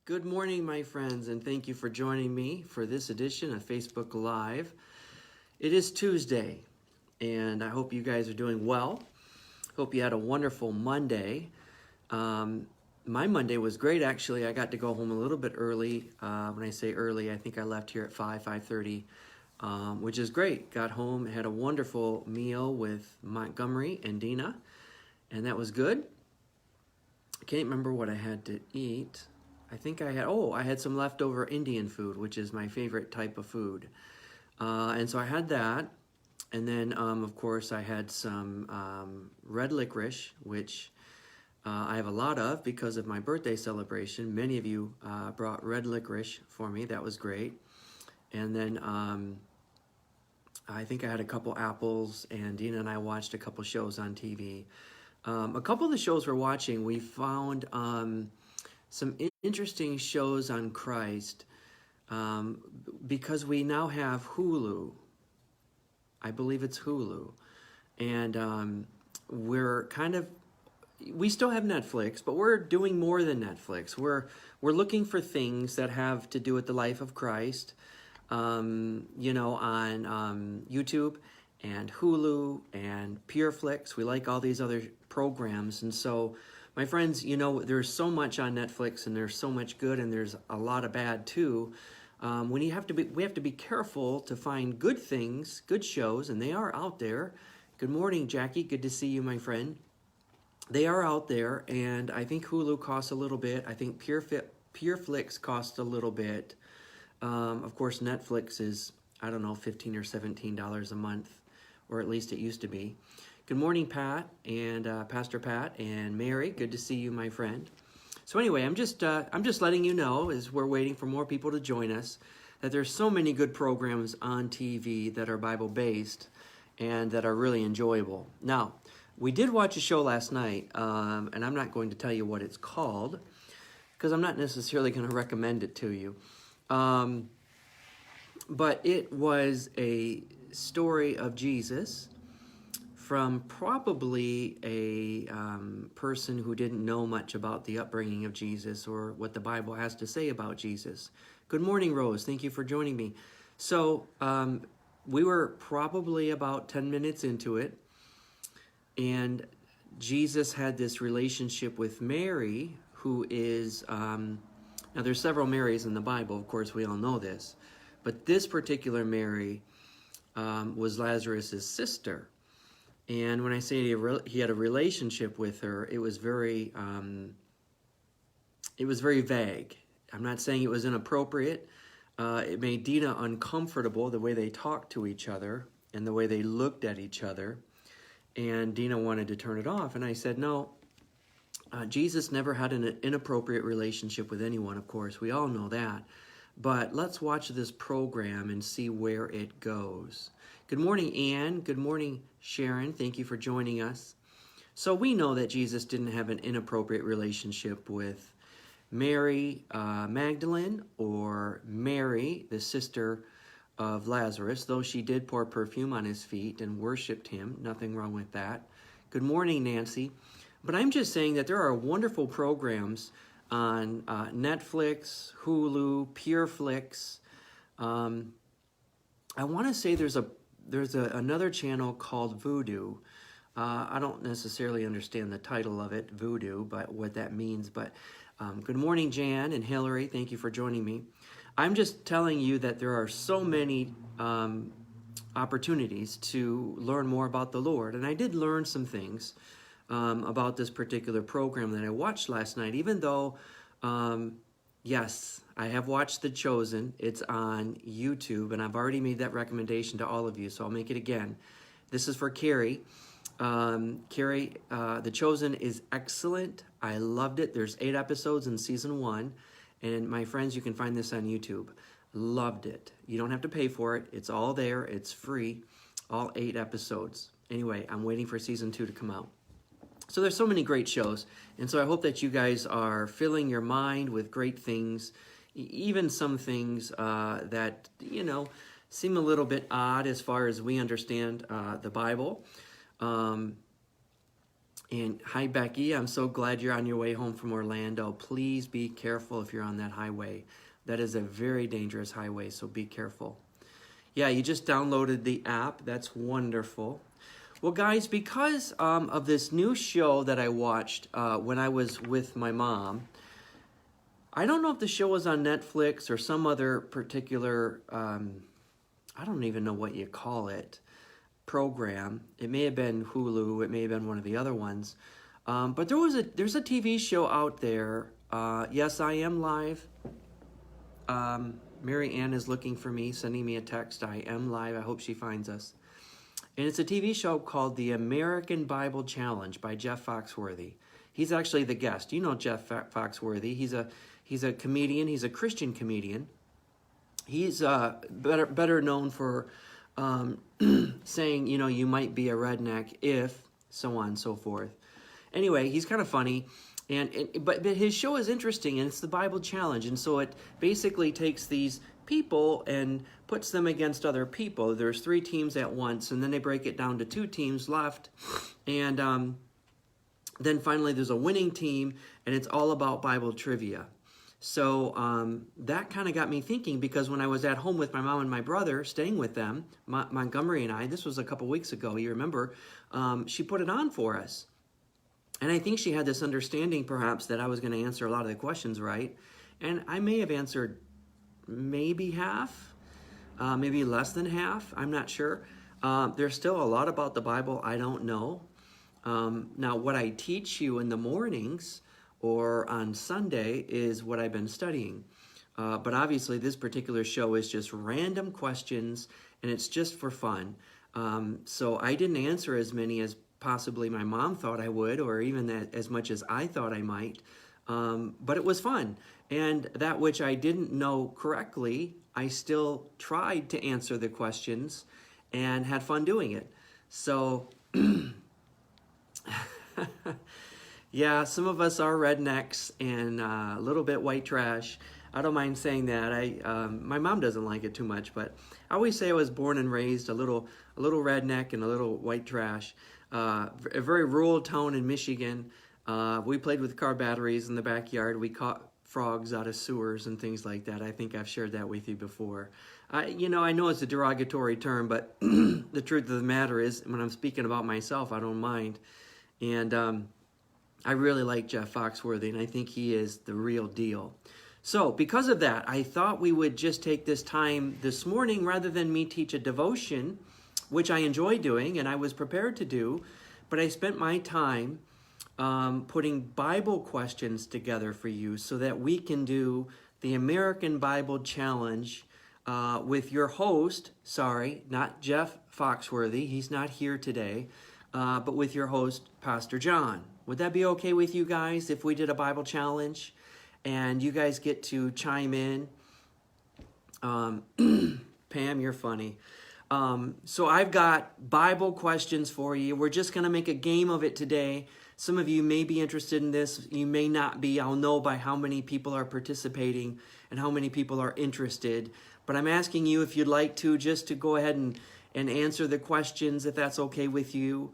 Good morning, my friends, and thank you for joining me for this edition of Facebook Live. It is Tuesday, and I hope you guys are doing well. Hope you had a wonderful Monday. My Monday was great, actually. I got to go home a little bit early. When I say early, I think I left here at 5:30, which is great. Got home, had a wonderful meal with Montgomery and Dina, and that was good. I can't remember what I had to eat. I think I had some leftover Indian food, which is my favorite type of food. And so I had that. And then, of course, I had some red licorice, which I have a lot of because of my birthday celebration. Many of you brought red licorice for me. That was great. And then I think I had a couple apples, and Dina and I watched a couple shows on TV. A couple of the shows we're watching, we found some interesting shows on Christ because we now have Hulu. I believe it's Hulu. And we still have Netflix, but we're doing more than Netflix. We're looking for things that have to do with the life of Christ, on YouTube and Hulu and PureFlix. We like all these other programs. And so, my friends, there's so much on Netflix, and there's so much good, and there's a lot of bad too. We have to be careful to find good things, good shows, and they are out there. Good morning, Jackie. Good to see you, my friend. They are out there, and I think Hulu costs a little bit. I think PureFlix costs a little bit. Of course, Netflix is, I don't know, $15 or $17 a month, or at least it used to be. Good morning, Pat, and Pastor Pat, and Mary. Good to see you, my friend. So anyway, I'm just letting you know, as we're waiting for more people to join us, that there's so many good programs on TV that are Bible-based and that are really enjoyable. Now, we did watch a show last night, and I'm not going to tell you what it's called, because I'm not necessarily going to recommend it to you. But it was a story of Jesus from probably a person who didn't know much about the upbringing of Jesus or what the Bible has to say about Jesus. Good morning, Rose. Thank you for joining me. So we were probably about 10 minutes into it, and Jesus had this relationship with Mary, who is, now there's several Marys in the Bible, of course, we all know this, but this particular Mary was Lazarus' sister. And when I say he had a relationship with her, it was very vague. I'm not saying it was inappropriate. It made Dina uncomfortable, the way they talked to each other and the way they looked at each other. And Dina wanted to turn it off. And I said, no, Jesus never had an inappropriate relationship with anyone, of course. We all know that. But let's watch this program and see where it goes. Good morning, Ann. Good morning, Sharon. Thank you for joining us. So we know that Jesus didn't have an inappropriate relationship with Mary Magdalene or Mary, the sister of Lazarus, though she did pour perfume on his feet and worshiped him. Nothing wrong with that. Good morning, Nancy. But I'm just saying that there are wonderful programs on Netflix, Hulu, PureFlix. I want to say there's another channel called Voodoo. I don't necessarily understand the title of it, Voodoo, but what that means. But good morning, Jan and Hillary. Thank you for joining me. I'm just telling you that there are so many opportunities to learn more about the Lord. And I did learn some things about this particular program that I watched last night, even though, yes, I have watched The Chosen. It's on YouTube, and I've already made that recommendation to all of you, so I'll make it again. This is for Carrie. Carrie, The Chosen is excellent. I loved it. There's 8 episodes in season 1, and my friends, you can find this on YouTube. Loved it. You don't have to pay for it. It's all there. It's free. All 8 episodes. Anyway, I'm waiting for season 2 to come out. So there's so many great shows, and so I hope that you guys are filling your mind with great things, even some things that, seem a little bit odd as far as we understand the Bible. And hi, Becky. I'm so glad you're on your way home from Orlando. Please be careful if you're on that highway. That is a very dangerous highway, so be careful. Yeah, you just downloaded the app. That's wonderful. Well, guys, because of this new show that I watched when I was with my mom, I don't know if the show was on Netflix or some other particular, I don't even know what you call it, program. It may have been Hulu. It may have been one of the other ones. But there's a TV show out there. Yes, I am live. Mary Ann is looking for me, sending me a text. I am live. I hope she finds us. And it's a TV show called The American Bible Challenge by Jeff Foxworthy. He's actually the guest. You know Jeff Foxworthy. He's a comedian. He's a Christian comedian. He's better known for saying, you know, you might be a redneck if, so on and so forth. Anyway, he's kind of funny, but his show is interesting, and it's the Bible Challenge, and so it basically takes these people and puts them against other people. There's 3 teams at once, and then they break it down to 2 teams left, and then finally there's a winning team, and it's all about Bible trivia. So that kind of got me thinking, because when I was at home with my mom and my brother, staying with them, Montgomery and I, this was a couple weeks ago, you remember, she put it on for us. And I think she had this understanding, perhaps, that I was going to answer a lot of the questions right. And I may have answered maybe half, maybe less than half, I'm not sure. There's still a lot about the Bible I don't know. Now, what I teach you in the mornings or on Sunday is what I've been studying. But obviously this particular show is just random questions, and it's just for fun. So I didn't answer as many as possibly my mom thought I would, or even as much as I thought I might. But it was fun. And that which I didn't know correctly, I still tried to answer the questions and had fun doing it. So yeah, some of us are rednecks and a little bit white trash. I don't mind saying that. My mom doesn't like it too much, but I always say I was born and raised a little redneck and a little white trash. A very rural town in Michigan. We played with car batteries in the backyard. We caught frogs out of sewers and things like that. I think I've shared that with you before. I know it's a derogatory term, but the truth of the matter is, when I'm speaking about myself, I don't mind. And I really like Jeff Foxworthy, and I think he is the real deal. So because of that, I thought we would just take this time this morning, rather than me teach a devotion, which I enjoy doing and I was prepared to do, but I spent my time putting Bible questions together for you so that we can do the American Bible Challenge with your host, sorry, not Jeff Foxworthy, he's not here today, but with your host, Pastor John. Would that be okay with you guys if we did a Bible challenge and you guys get to chime in? Pam, you're funny. So I've got Bible questions for you. We're just going to make a game of it today. Some of you may be interested in this. You may not be. I'll know by how many people are participating and how many people are interested. But I'm asking you, if you'd like to, just to go ahead and answer the questions, if that's okay with you.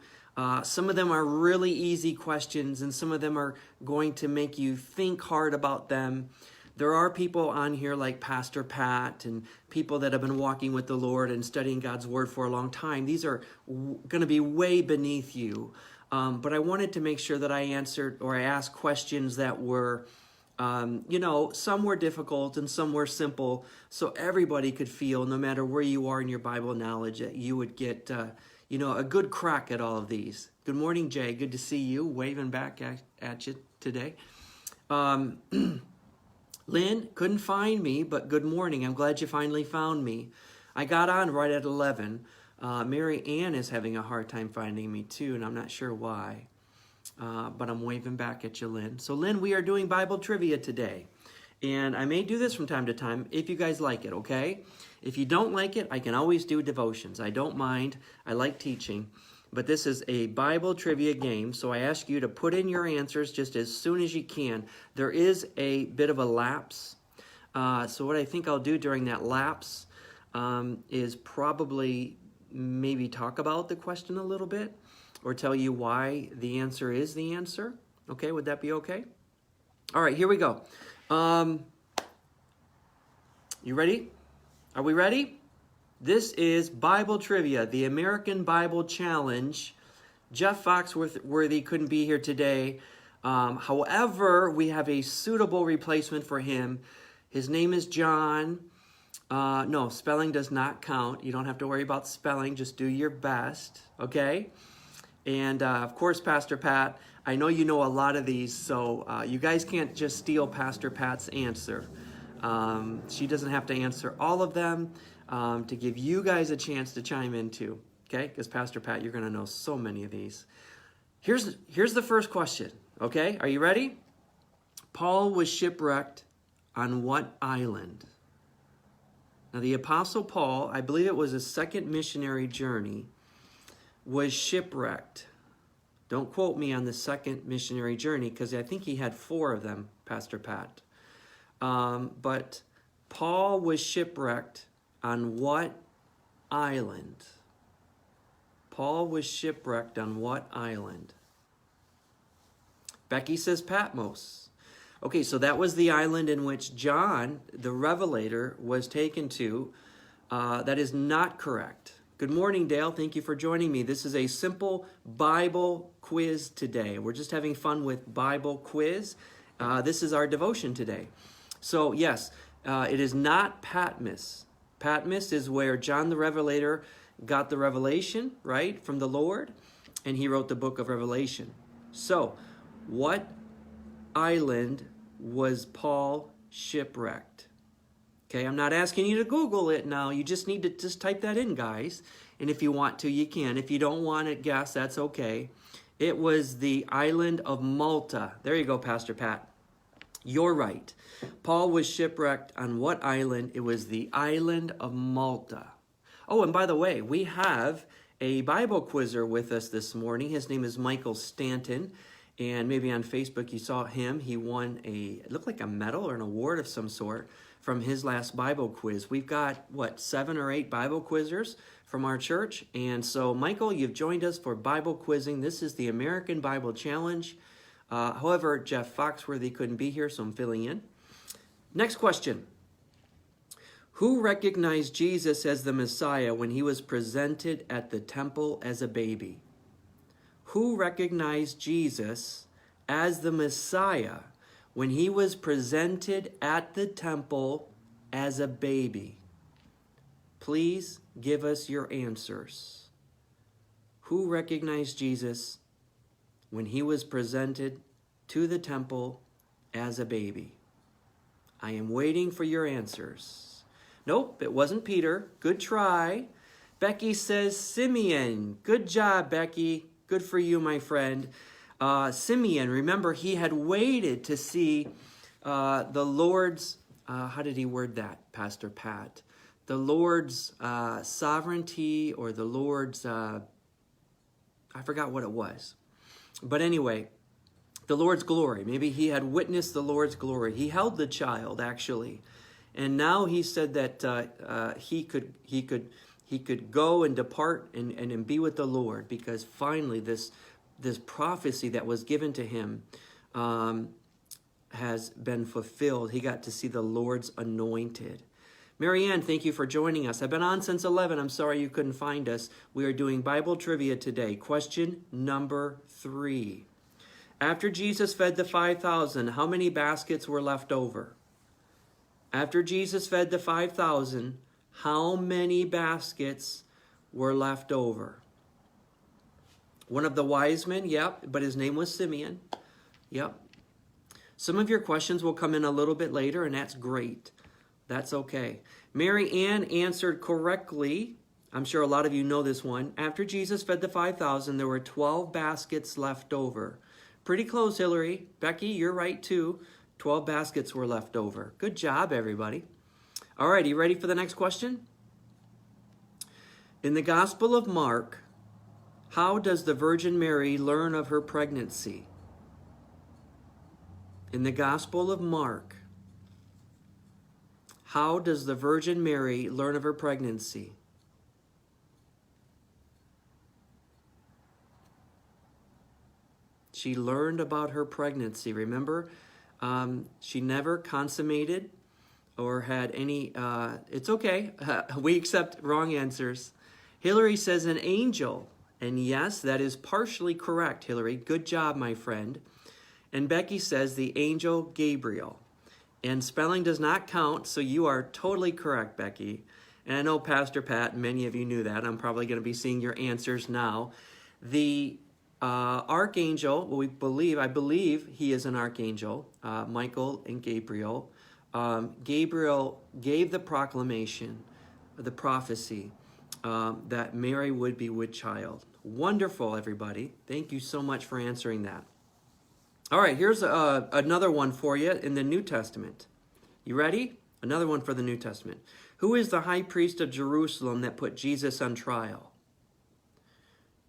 Some of them are really easy questions, and some of them are going to make you think hard about them. There are people on here like Pastor Pat and people that have been walking with the Lord and studying God's Word for a long time. These are going to be way beneath you. But I wanted to make sure that I answered, or I asked questions that were, some were difficult and some were simple, so everybody could feel, no matter where you are in your Bible knowledge, that you would get a good crack at all of these. Good morning, Jay. Good to see you. Waving back at you today. Lynn, couldn't find me, but good morning. I'm glad you finally found me. I got on right at 11. Mary Ann is having a hard time finding me too, and I'm not sure why. But I'm waving back at you, Lynn. So, Lynn, we are doing Bible trivia today. And I may do this from time to time if you guys like it, okay? If you don't like it, I can always do devotions. I don't mind. I like teaching. But this is a Bible trivia game, so I ask you to put in your answers just as soon as you can. There is a bit of a lapse. So what I think I'll do during that lapse is probably maybe talk about the question a little bit. or tell you why the answer is the answer. Okay, would that be okay? All right, here we go. You ready? Are we ready? This is Bible Trivia, the American Bible Challenge. Jeff Foxworthy couldn't be here today. However, we have a suitable replacement for him. His name is John. No, spelling does not count. You don't have to worry about spelling. Just do your best, okay? And, of course, Pastor Pat, I know you know a lot of these, so you guys can't just steal Pastor Pat's answer. She doesn't have to answer all of them to give you guys a chance to chime in too, okay? Because Pastor Pat, you're going to know so many of these. Here's the first question, okay? Are you ready? Paul was shipwrecked on what island? Now, the Apostle Paul, I believe it was his second missionary journey, was shipwrecked. Don't quote me on the second missionary journey because I think he had 4 of them, Pastor Pat. But Paul was shipwrecked on what island? Paul was shipwrecked on what island? Becky says Patmos. Okay, so that was the island in which John, the Revelator, was taken to. That is not correct. Good morning, Dale. Thank you for joining me. This is a simple Bible quiz today. We're just having fun with Bible quiz. This is our devotion today. So, yes, it is not Patmos. Patmos is where John the Revelator got the revelation, right, from the Lord, and he wrote the book of Revelation. So, what island was Paul shipwrecked? Okay, I'm not asking you to Google it now. You just need to just type that in, guys. And if you want to, you can. If you don't want to guess, that's okay. It was the island of Malta. There you go, Pastor Pat. You're right. Paul was shipwrecked on what island? It was the island of Malta. Oh, and by the way, we have a Bible quizzer with us this morning. His name is Michael Stanton. And maybe on Facebook you saw him. He won it looked like a medal or an award of some sort from his last Bible quiz. We've got, 7 or 8 Bible quizzers from our church. And so, Michael, you've joined us for Bible quizzing. This is the American Bible Challenge. However, Jeff Foxworthy couldn't be here, so I'm filling in. Next question. Who recognized Jesus as the Messiah when he was presented at the temple as a baby? Who recognized Jesus as the Messiah when he was presented at the temple as a baby? Please give us your answers. Who recognized Jesus when he was presented to the temple as a baby? I am waiting for your answers. Nope, it wasn't Peter. Good try. Becky says Simeon. Good job, Becky. Good for you, my friend. Simeon, remember, he had waited to see the Lord's, how did he word that, Pastor Pat? The Lord's sovereignty or the Lord's, I forgot what it was. But anyway, the Lord's glory. Maybe he had witnessed the Lord's glory. He held the child, actually. And now he said that he could go and depart and be with the Lord, because finally this prophecy that was given to him has been fulfilled. He got to see the Lord's anointed. Marianne, thank you for joining us. I've been on since 11. I'm sorry you couldn't find us. We are doing Bible trivia today. Question number 3. After Jesus fed the 5,000, how many baskets were left over? After Jesus fed the 5,000, how many baskets were left over? One of the wise men, yep, but his name was Simeon. Yep. Some of your questions will come in a little bit later, and that's great. That's okay. Mary Ann answered correctly. I'm sure a lot of you know this one. After Jesus fed the 5,000, there were 12 baskets left over. Pretty close, Hillary. Becky, you're right too. 12 baskets were left over. Good job, everybody. All right, you ready for the next question? In the Gospel of Mark, how does the Virgin Mary learn of her pregnancy? In the Gospel of Mark, how does the Virgin Mary learn of her pregnancy? She learned about her pregnancy. Remember, she never consummated or had any, it's okay. We accept wrong answers. Hillary says an angel. And yes, that is partially correct, Hillary. Good job, my friend. And Becky says the angel Gabriel. And spelling does not count, so you are totally correct, Becky. And I know Pastor Pat, many of you knew that. I'm probably going to be seeing your answers now. The archangel, I believe he is an archangel, Michael and Gabriel. Gabriel gave the proclamation, the prophecy, that Mary would be with child. Wonderful, everybody. Thank you so much for answering that. All right, here's another one for you in the New Testament. You ready? Another one for the New Testament. Who is the high priest of Jerusalem that put Jesus on trial?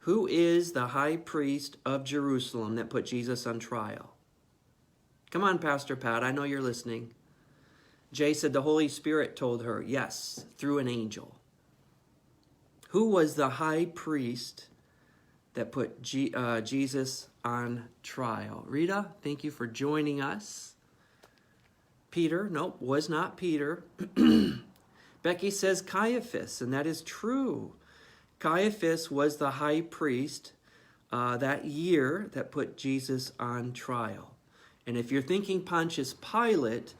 Who is the high priest of Jerusalem that put Jesus on trial? Come on, Pastor Pat, I know you're listening. Jay said the Holy Spirit told her, yes, through an angel. Who was the high priest that put Jesus on trial? Rita, thank you for joining us. Peter, nope, was not Peter. Becky says Caiaphas, and that is true. Caiaphas was the high priest that year that put Jesus on trial. And if you're thinking Pontius Pilate,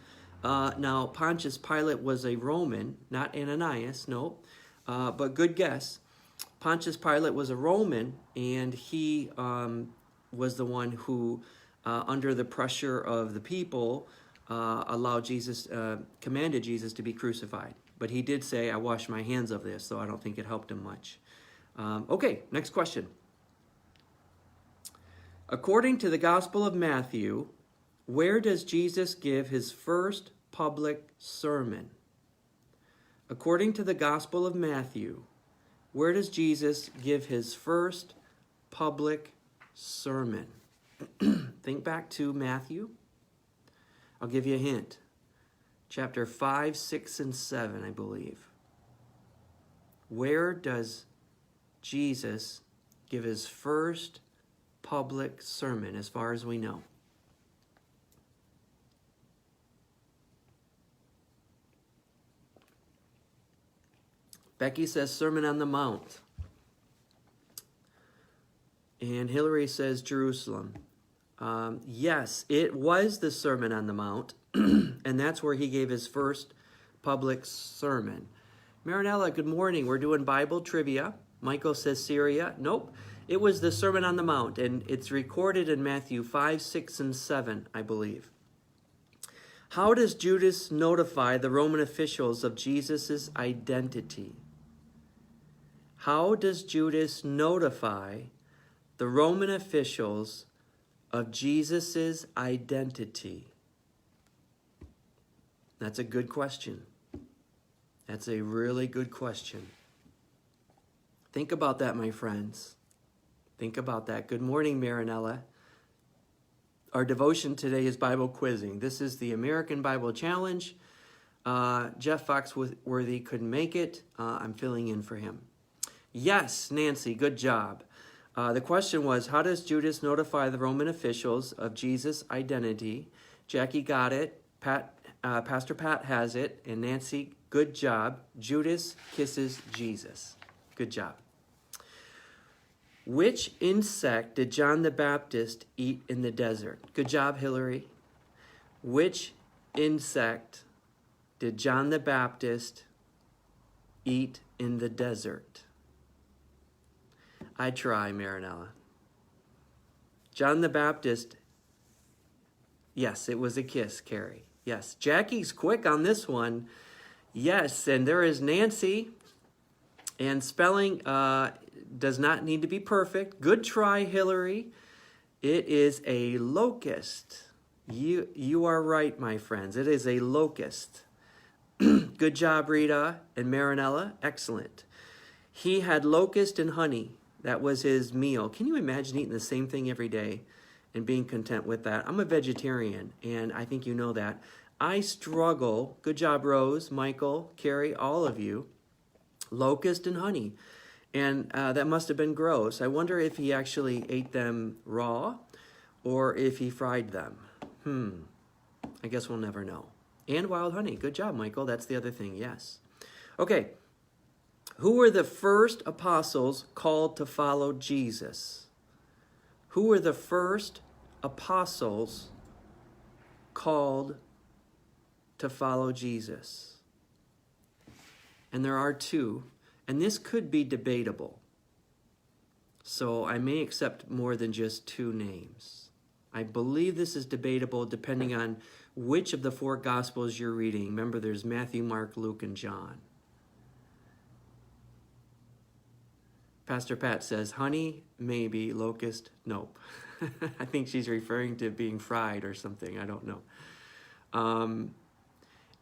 now Pontius Pilate was a Roman, not Ananias, no, but good guess. Pontius Pilate was a Roman, and he was the one who, under the pressure of the people, commanded Jesus to be crucified. But he did say, I wash my hands of this, so I don't think it helped him much. Okay, next question. According to the Gospel of Matthew, where does Jesus give his first public sermon? According to the Gospel of Matthew, where does Jesus give his first public sermon? Think back to Matthew. I'll give you a hint. Chapter 5, 6, and 7, I believe. Where does Jesus give his first public sermon, as far as we know? Becky says Sermon on the Mount. And Hillary says Jerusalem. Yes, it was the Sermon on the Mount, and that's where he gave his first public sermon. Marinella, good morning. We're doing Bible trivia. Michael says Syria. Nope, it was the Sermon on the Mount, and it's recorded in Matthew 5, 6, and 7, I believe. How does Judas notify the Roman officials of Jesus' identity? How does Judas notify the Roman officials of Jesus' identity? That's a good question. That's a really good question. Think about that, my friends. Think about that. Good morning, Marinella. Our devotion today is Bible quizzing. This is the American Bible Challenge. Jeff Foxworthy couldn't make it. I'm filling in for him. Yes, Nancy, good job. The question was, how does Judas notify the Roman officials of Jesus' identity? Jackie got it. Pastor Pat has it. And Nancy, good job. Judas kisses Jesus. Good job. Which insect did John the Baptist eat in the desert? Good job, Hillary. Which insect did John the Baptist eat in the desert? I try, Marinella. John the Baptist, yes, it was a kiss, Carrie. Yes, Jackie's quick on this one. Yes, and there is Nancy. And spelling does not need to be perfect. Good try, Hillary. It is a locust. You are right, my friends. It is a locust. Good job, Rita and Marinella. Excellent. He had locust and honey. That was his meal. Can you imagine eating the same thing every day and being content with that? I'm a vegetarian, and I think you know that. I struggle. Good job, Rose, Michael, Carrie, all of you. Locust and honey. And that must have been gross. I wonder if he actually ate them raw or if he fried them. I guess we'll never know. And wild honey. Good job, Michael. That's the other thing. Yes. Okay. Who were the first apostles called to follow Jesus? Who were the first apostles called to follow Jesus? And there are two. And this could be debatable. So I may accept more than just two names. I believe this is debatable depending on which of the four Gospels you're reading. Remember, there's Matthew, Mark, Luke, and John. Pastor Pat says, honey, maybe, locust, nope. I think she's referring to being fried or something. I don't know.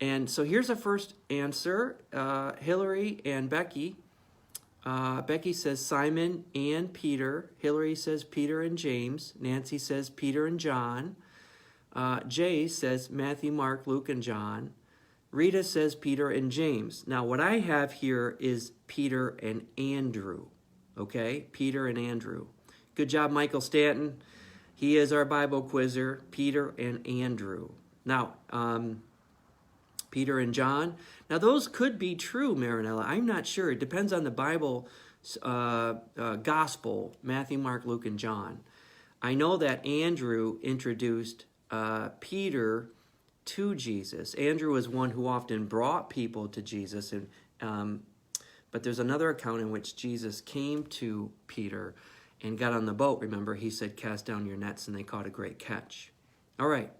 And so here's a first answer. Hillary and Becky. Becky says Simon and Peter. Hillary says Peter and James. Nancy says Peter and John. Jay says Matthew, Mark, Luke, and John. Rita says Peter and James. Now, what I have here is Peter and Andrew. Okay? Peter and Andrew. Good job, Michael Stanton. He is our Bible quizzer. Peter and Andrew. Now, Peter and John. Now, those could be true, Marinella. I'm not sure. It depends on the Bible gospel, Matthew, Mark, Luke, and John. I know that Andrew introduced Peter to Jesus. Andrew was one who often brought people to Jesus, but there's another account in which Jesus came to Peter and got on the boat. Remember, he said, cast down your nets, and they caught a great catch. All right.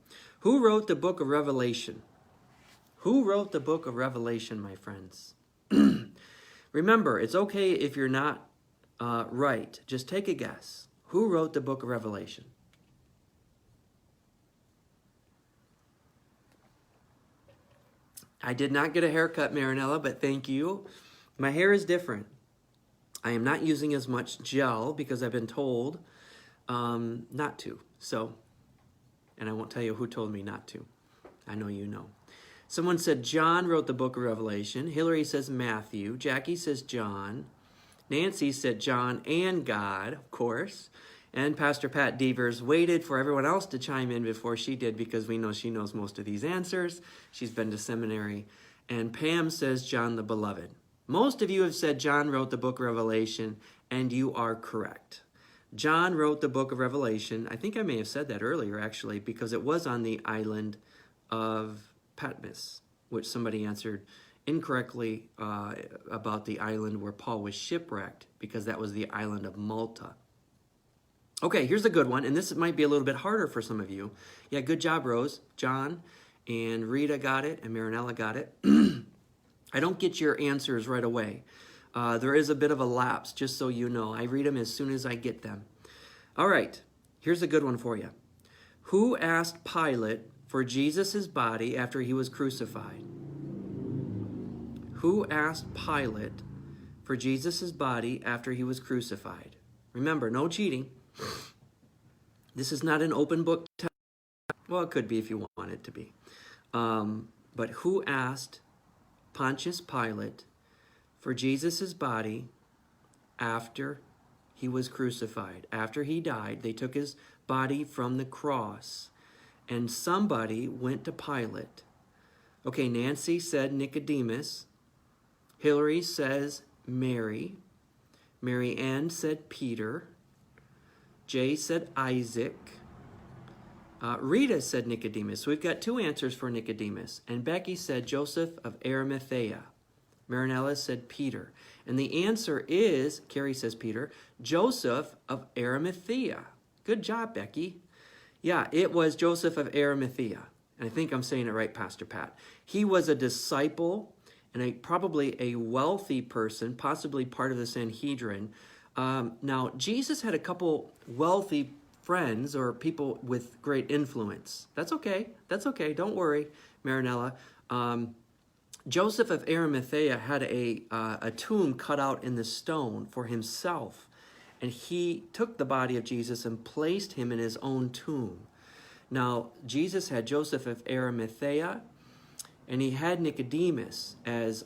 Who wrote the book of Revelation? Who wrote the book of Revelation, my friends? Remember, it's okay if you're not right. Just take a guess. Who wrote the book of Revelation? I did not get a haircut, Marinella, but thank you. My hair is different. I am not using as much gel because I've been told not to. So, and I won't tell you who told me not to. I know you know. Someone said John wrote the book of Revelation. Hillary says Matthew. Jackie says John. Nancy said John and God, of course. And Pastor Pat Devers waited for everyone else to chime in before she did because we know she knows most of these answers. She's been to seminary. And Pam says John the Beloved. Most of you have said John wrote the book of Revelation, and you are correct. John wrote the book of Revelation. I think I may have said that earlier, actually, because it was on the island of Patmos, which somebody answered incorrectly about the island where Paul was shipwrecked, because that was the island of Malta. Okay, here's a good one, and this might be a little bit harder for some of you. Yeah, good job, Rose. John and Rita got it, and Marinella got it. I don't get your answers right away. There is a bit of a lapse, just so you know. I read them as soon as I get them. All right, here's a good one for you. Who asked Pilate for Jesus' body after he was crucified? Who asked Pilate for Jesus' body after he was crucified? Remember, no cheating. This is not an open book test. Well, it could be if you want it to be. But who asked Pontius Pilate for Jesus' body after he was crucified? After he died, they took his body from the cross, and somebody went to Pilate. Okay, Nancy said Nicodemus. Hillary says Mary. Mary Ann said Peter. Jay said Isaac. Rita said Nicodemus. So we've got two answers for Nicodemus. And Becky said Joseph of Arimathea. Marinella said Peter. And the answer is, Carrie says Peter, Joseph of Arimathea. Good job, Becky. Yeah, it was Joseph of Arimathea. And I think I'm saying it right, Pastor Pat. He was a disciple and probably a wealthy person, possibly part of the Sanhedrin. Now, Jesus had a couple wealthy friends or people with great influence. That's okay. That's okay. Don't worry, Marinella. Joseph of Arimathea had a tomb cut out in the stone for himself. And he took the body of Jesus and placed him in his own tomb. Now, Jesus had Joseph of Arimathea, and he had Nicodemus as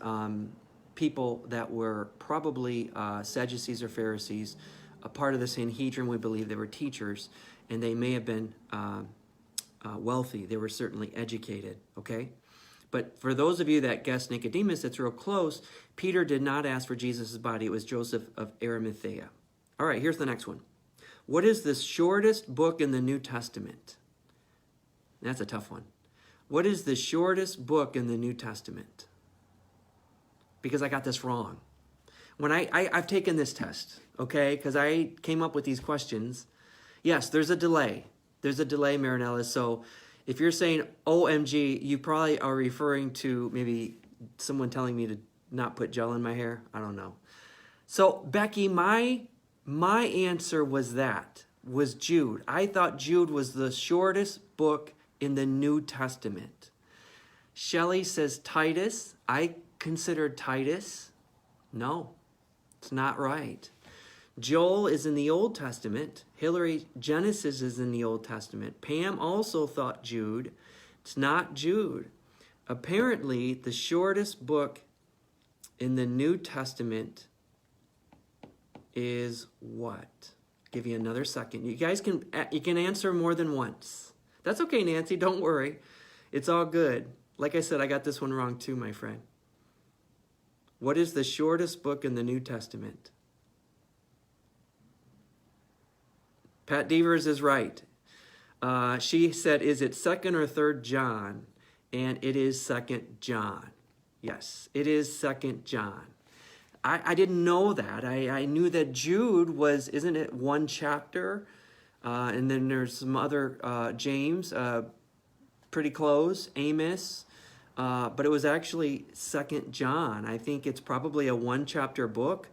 people that were probably Sadducees or Pharisees, a part of the Sanhedrin. We believe they were teachers. and they may have been wealthy. They were certainly educated, okay? But for those of you that guessed Nicodemus, it's real close. Peter did not ask for Jesus' body. It was Joseph of Arimathea. All right, here's the next one. What is the shortest book in the New Testament? That's a tough one. What is the shortest book in the New Testament? Because I got this wrong. When I've taken this test, okay, because I came up with these questions. Yes, there's a delay. There's a delay, Marinella. So if you're saying OMG, you probably are referring to maybe someone telling me to not put gel in my hair. I don't know. So Becky, my answer was Jude. I thought Jude was the shortest book in the New Testament. Shelley says Titus. I considered Titus. No, it's not right. Joel is in the Old Testament. Hillary, Genesis is in the Old Testament. Pam also thought Jude. It's not Jude. Apparently, the shortest book in the New Testament is what? I'll give you another second. You guys can answer more than once. That's okay, Nancy. Don't worry. It's all good. Like I said, I got this one wrong too, my friend. What is the shortest book in the New Testament? Pat Devers is right. She said, is it 2nd or 3rd John? And it is 2nd John. Yes, it is 2nd John. I didn't know that. I knew that Jude was, isn't it one chapter? And then there's some other, James, pretty close, Amos. But it was actually 2nd John. I think it's probably a one-chapter book,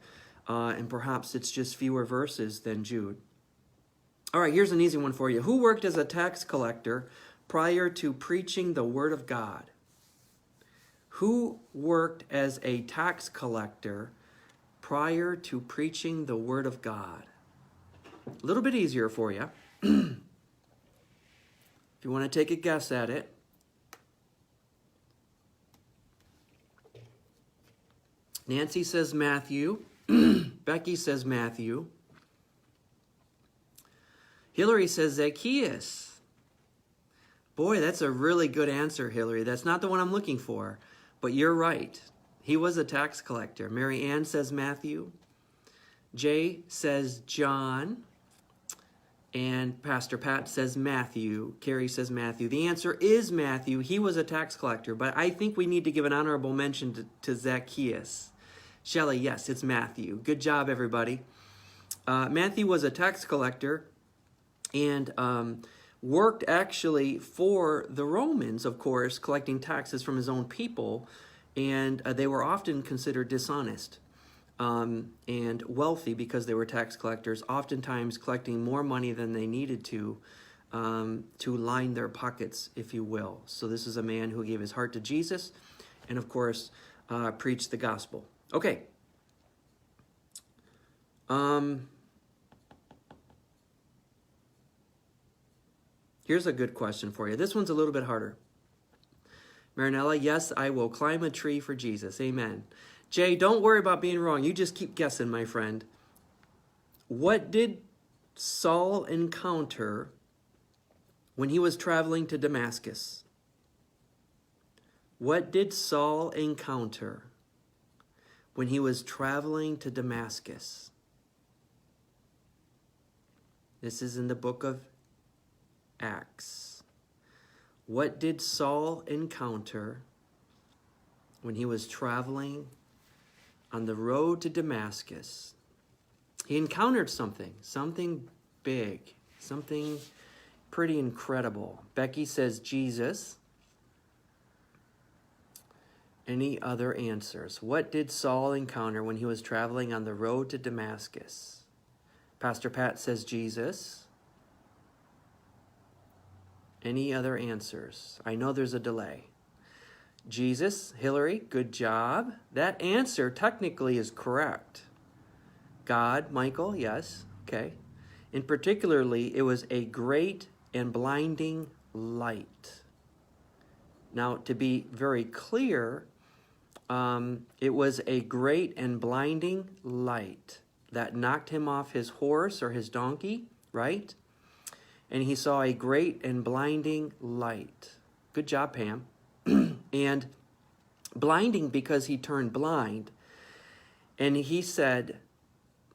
and perhaps it's just fewer verses than Jude. All right, here's an easy one for you. Who worked as a tax collector prior to preaching the Word of God? Who worked as a tax collector prior to preaching the Word of God? A little bit easier for you. If you want to take a guess at it. Nancy says Matthew. Becky says Matthew. Hillary says Zacchaeus. Boy, that's a really good answer, Hillary. That's not the one I'm looking for, but you're right. He was a tax collector. Mary Ann says Matthew. Jay says John. And Pastor Pat says Matthew. Carrie says Matthew. The answer is Matthew. He was a tax collector, but I think we need to give an honorable mention to Zacchaeus. Shelley, yes, it's Matthew. Good job, everybody. Matthew was a tax collector and worked actually for the Romans, of course, collecting taxes from his own people, and they were often considered dishonest and wealthy because they were tax collectors, oftentimes collecting more money than they needed to line their pockets, if you will. So this is a man who gave his heart to Jesus and, of course, preached the gospel. Okay. Here's a good question for you. This one's a little bit harder. Marinella, yes, I will climb a tree for Jesus. Amen. Jay, don't worry about being wrong. You just keep guessing, my friend. What did Saul encounter when he was traveling to Damascus? What did Saul encounter when he was traveling to Damascus? This is in the book of Acts. What did Saul encounter when he was traveling on the road to Damascus? He encountered something big, something pretty incredible. Becky says Jesus. Any other answers? What did Saul encounter when he was traveling on the road to Damascus? Pastor Pat says Jesus. Any other answers? I know there's a delay. Jesus, Hillary, good job. That answer technically is correct. God, Michael, yes, okay. And particularly, it was a great and blinding light. Now, to be very clear, it was a great and blinding light that knocked him off his horse or his donkey, right? and he saw a great and blinding light. Good job, Pam. And blinding because he turned blind. And he said,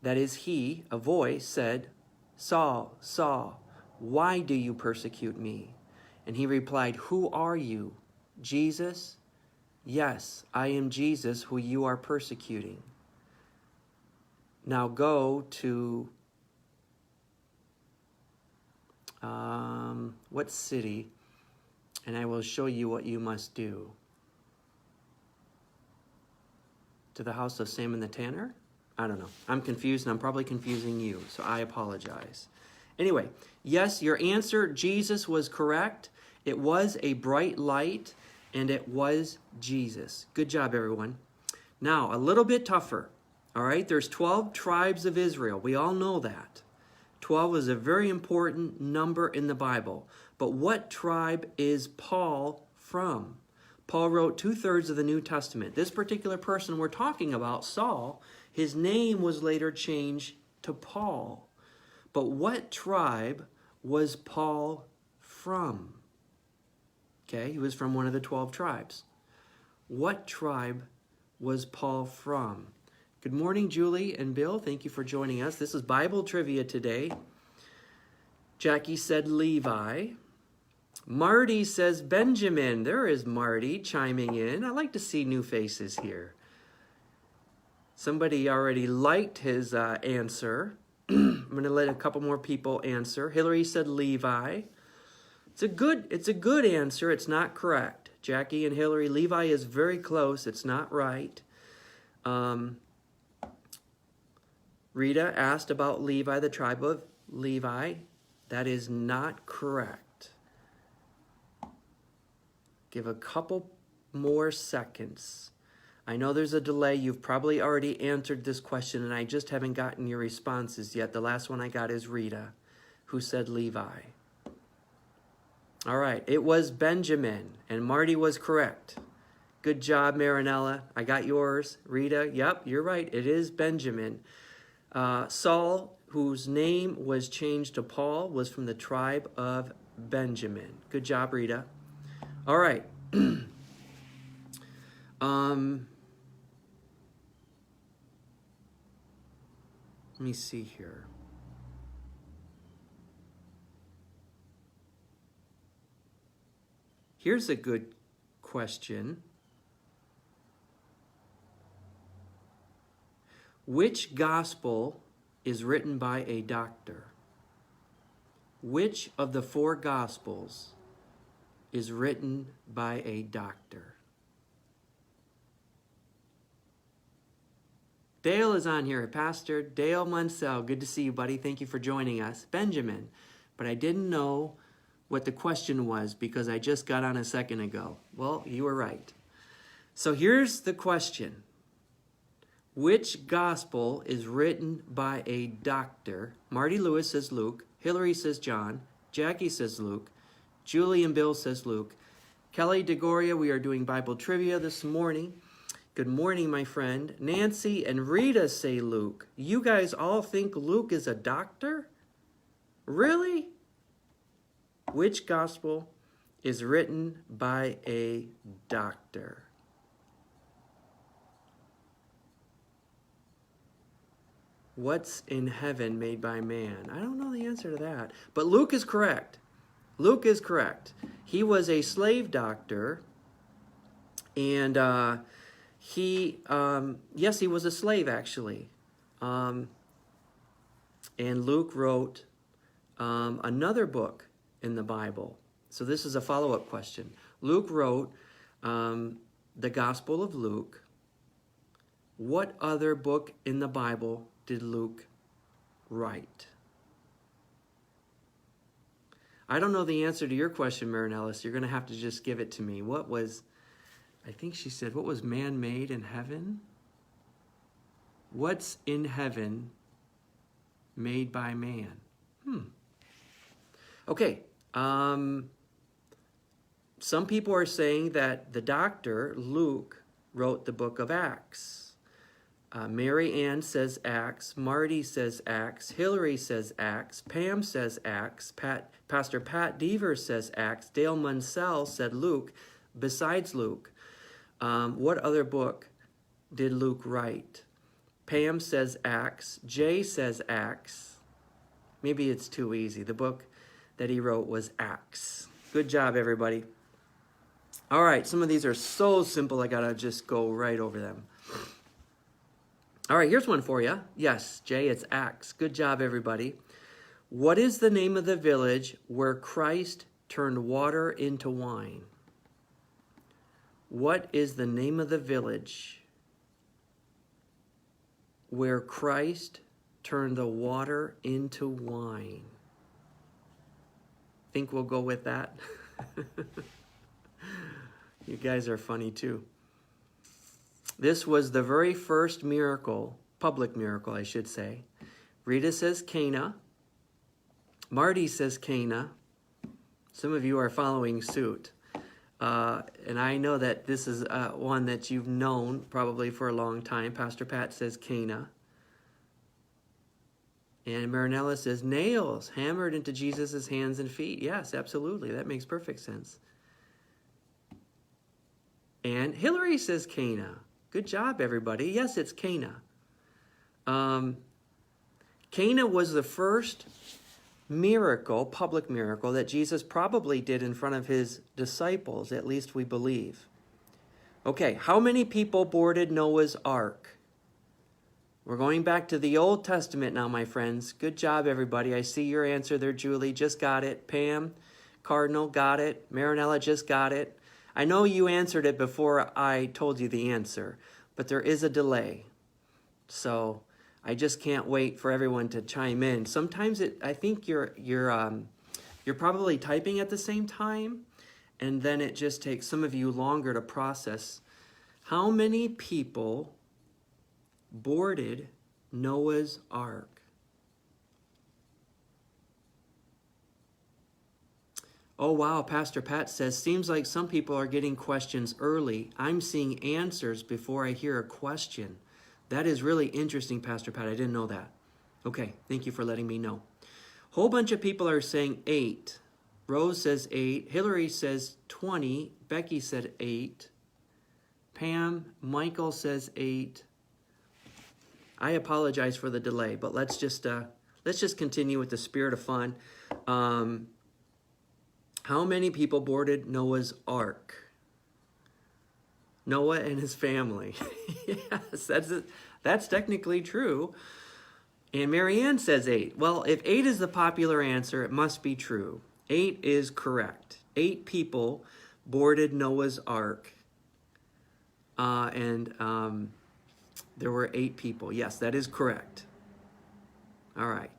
that is he, a voice said, Saul, Saul, why do you persecute me? And he replied, who are you? Jesus? Yes, I am Jesus who you are persecuting. Now go to, what city? And I will show you what you must do. To the house of Simon the tanner? I don't know. I'm confused, and I'm probably confusing you, so I apologize. Anyway, yes, your answer, Jesus, was correct. It was a bright light, and it was Jesus. Good job, everyone. Now, a little bit tougher. All right, there's 12 tribes of Israel. We all know that. 12 is a very important number in the Bible. But what tribe is Paul from? Paul wrote 2/3 of the New Testament. This particular person we're talking about, Saul, his name was later changed to Paul. But what tribe was Paul from? Okay, he was from one of the 12 tribes. What tribe was Paul from? Good morning, Julie and Bill. Thank you for joining us. This is Bible trivia today. Jackie said Levi. Marty says Benjamin. There is Marty chiming in. I like to see new faces here. Somebody already liked his answer. I'm going to let a couple more people answer. Hillary said Levi. It's a good answer. It's not correct. Jackie and Hillary, Levi is very close. It's not right. Rita asked about Levi, the tribe of Levi. That is not correct. Give a couple more seconds. I know there's a delay. You've probably already answered this question, and I just haven't gotten your responses yet. The last one I got is Rita, who said Levi. All right, it was Benjamin, and Marty was correct. Good job, Marinella. I got yours. Rita, yep, you're right. It is Benjamin. Saul, whose name was changed to Paul, was from the tribe of Benjamin. Good job, Rita. All right. Let me see here. Here's a good question. Which gospel is written by a doctor? Which of the 4 gospels is written by a doctor? Dale is on here, Pastor Dale Munsell. Good to see you, buddy. Thank you for joining us. Benjamin, but I didn't know what the question was because I just got on a second ago. Well, you were right. So here's the question. Which gospel is written by a doctor? Marty Lewis says Luke. Hillary says John. Jackie says Luke. Julie and Bill says Luke. Kelly DeGoria, we are doing Bible trivia this morning. Good morning, my friend. Nancy and Rita say Luke. You guys all think Luke is a doctor? Really? Which gospel is written by a doctor? What's in heaven made by man? I don't know the answer to that. But Luke is correct. Luke is correct. He was a slave doctor. And he was a slave, actually. And Luke wrote another book in the Bible. So this is a follow-up question. Luke wrote the Gospel of Luke. What other book in the Bible did Luke write? I don't know the answer to your question, Marinellis. You're going to have to just give it to me. I think she said, what was man made in heaven? What's in heaven made by man? Okay. Some people are saying that the doctor, Luke, wrote the book of Acts. Mary Ann says Acts. Marty says Acts. Hillary says Acts. Pam says Acts. Pastor Pat Deaver says Acts. Dale Munsell said Luke. Besides Luke, what other book did Luke write? Pam says Acts. Jay says Acts. Maybe it's too easy. The book that he wrote was Acts. Good job, everybody. All right, some of these are so simple, I gotta just go right over them. All right, here's one for you. Yes, Jay, it's Acts. Good job, everybody. What is the name of the village where Christ turned water into wine? What is the name of the village where Christ turned the water into wine? Think we'll go with that? You guys are funny too. This was the very first miracle, public miracle, I should say. Rita says Cana. Marty says Cana. Some of you are following suit. And I know that this is one that you've known probably for a long time. Pastor Pat says Cana. And Marinella says nails hammered into Jesus' hands and feet. Yes, absolutely. That makes perfect sense. And Hillary says Cana. Good job, everybody. Yes, it's Cana. Cana was the first miracle, public miracle, that Jesus probably did in front of his disciples, at least we believe. Okay, how many people boarded Noah's Ark? We're going back to the Old Testament now, my friends. Good job, everybody. I see your answer there, Julie. Just got it. Pam, Cardinal, got it. Marinella just got it. I know you answered it before I told you the answer, but there is a delay. So I just can't wait for everyone to chime in. Sometimes I think you're probably typing at the same time, and then it just takes some of you longer to process. How many people boarded Noah's Ark? Oh, wow, Pastor Pat says, seems like some people are getting questions early. I'm seeing answers before I hear a question. That is really interesting, Pastor Pat. I didn't know that. Okay, thank you for letting me know. Whole bunch of people are saying 8. Rose says 8. Hillary says 20. Becky said 8. Pam, Michael says 8. I apologize for the delay, but let's just continue with the spirit of fun. How many people boarded Noah's Ark? Noah and his family. Yes, that's technically true. And Marianne says 8. Well, if 8 is the popular answer, it must be true. 8 is correct. 8 people boarded Noah's Ark. And there were 8 people. Yes, that is correct. All right.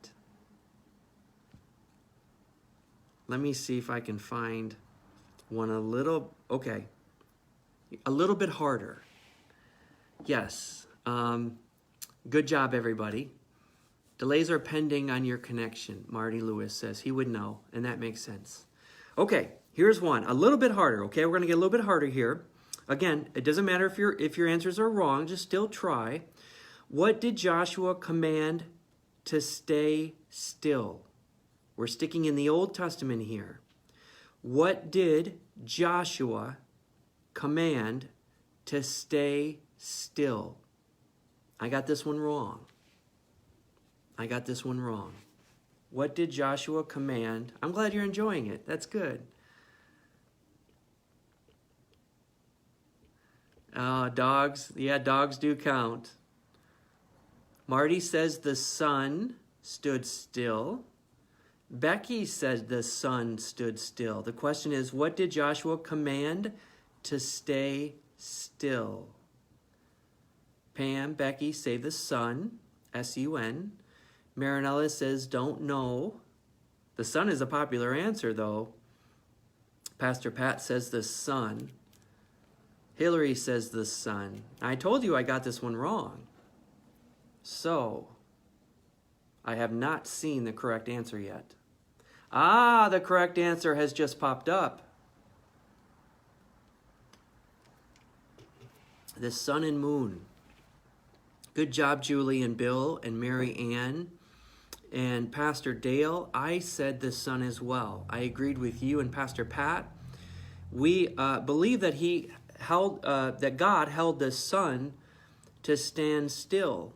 Let me see if I can find one a little bit harder. Yes. Good job, everybody. Delays are pending on your connection, Marty Lewis says. He would know, and that makes sense. Okay, here's one. A little bit harder, okay? We're going to get a little bit harder here. Again, it doesn't matter if your answers are wrong, just still try. What did Joshua command to stay still? We're sticking in the Old Testament here. What did Joshua command to stay still? I got this one wrong. What did Joshua command? I'm glad you're enjoying it. That's good. Dogs. Yeah, dogs do count. Marty says the sun stood still. Becky said the sun stood still. The question is, what did Joshua command to stay still? Pam, Becky say the sun, S-U-N. Marinella says don't know. The sun is a popular answer, though. Pastor Pat says the sun. Hillary says the sun. I told you I got this one wrong. So, I have not seen the correct answer yet. The correct answer has just popped up. The sun and moon. Good job, Julie and Bill and Mary Ann. And Pastor Dale, I said the sun as well. I agreed with you and Pastor Pat. We believe that that God held the sun to stand still.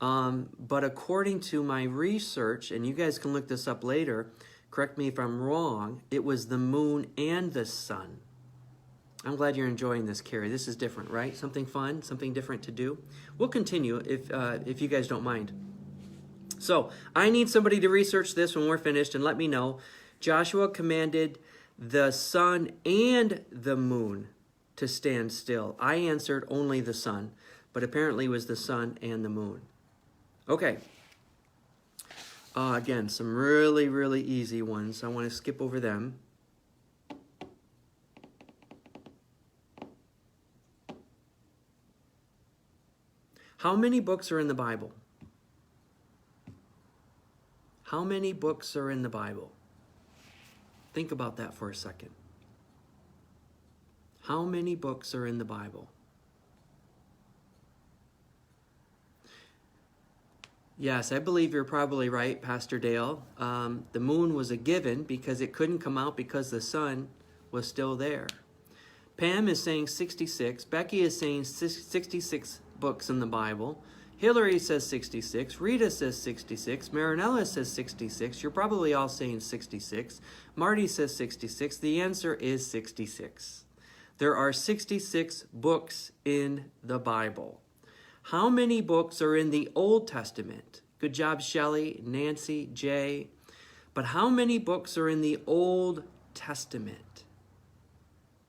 But according to my research, and you guys can look this up later, correct me if I'm wrong, it was the moon and the sun. I'm glad you're enjoying this, Carrie. This is different, right? Something fun, something different to do. We'll continue if you guys don't mind. So I need somebody to research this when we're finished and let me know. Joshua commanded the sun and the moon to stand still. I answered only the sun, but apparently it was the sun and the moon. Okay. Again, some really, really easy ones. I want to skip over them. How many books are in the Bible? How many books are in the Bible? Think about that for a second. How many books are in the Bible? Yes, I believe you're probably right, Pastor Dale. The moon was a given because it couldn't come out because the sun was still there. Pam is saying 66. Becky is saying 66 books in the Bible. Hillary says 66. Rita says 66. Marinella says 66. You're probably all saying 66. Marty says 66. The answer is 66. There are 66 books in the Bible. How many books are in the Old Testament? Good job, Shelley, Nancy, Jay. But how many books are in the Old Testament?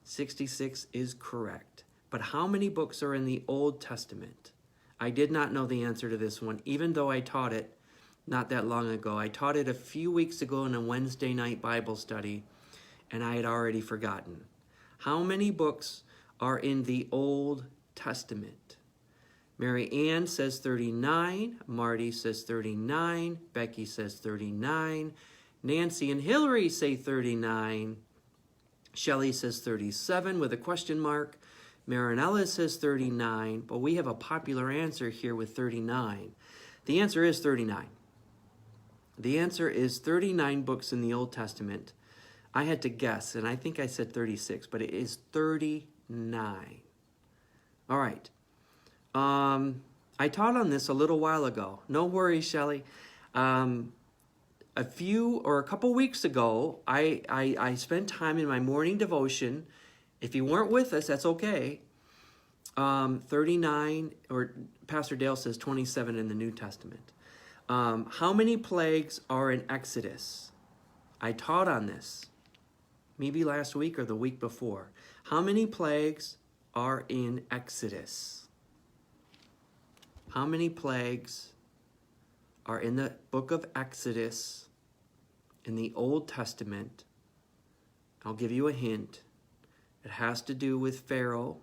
66 is correct. But how many books are in the Old Testament? I did not know the answer to this one, even though I taught it not that long ago. I taught it a few weeks ago in a Wednesday night Bible study, and I had already forgotten. How many books are in the Old Testament? Mary Ann says 39. Marty says 39. Becky says 39. Nancy and Hillary say 39. Shelley says 37 with a question mark. Marinella says 39, but we have a popular answer here with 39. The answer is 39. The answer is 39 books in the Old Testament. I had to guess, and I think I said 36, but it is 39. All right. I taught on this a little while ago. No worries, Shelley. A couple weeks ago, I spent time in my morning devotion. If you weren't with us, that's okay. 39, or Pastor Dale says 27 in the New Testament. How many plagues are in Exodus? I taught on this, maybe last week or the week before. How many plagues are in Exodus? How many plagues are in the book of Exodus in the Old Testament? I'll give you a hint. It has to do with Pharaoh.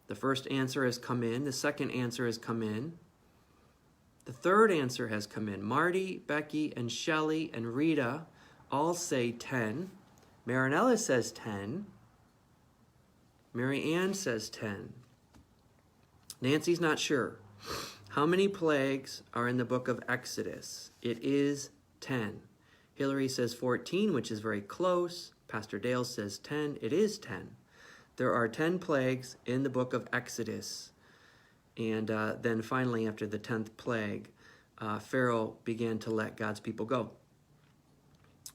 The first answer has come in. The second answer has come in. The third answer has come in. Marty, Becky, and Shelley and Rita all say 10. Marinella says 10. Mary Ann says 10. Nancy's not sure. How many plagues are in the book of Exodus? It is 10. Hillary says 14, which is very close. Pastor Dale says 10. It is 10. There are 10 plagues in the book of Exodus. And then finally, after the 10th plague, Pharaoh began to let God's people go.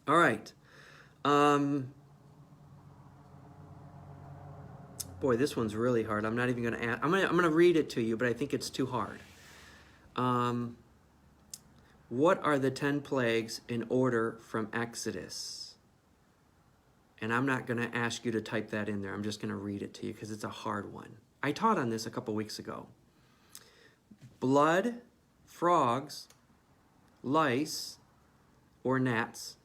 All right. Boy, this one's really hard. I'm not even going to add. I'm going to read it to you, but I think it's too hard. What are the 10 plagues in order from Exodus? And I'm not going to ask you to type that in there. I'm just going to read it to you because it's a hard one. I taught on this a couple weeks ago. Blood, frogs, lice, or gnats,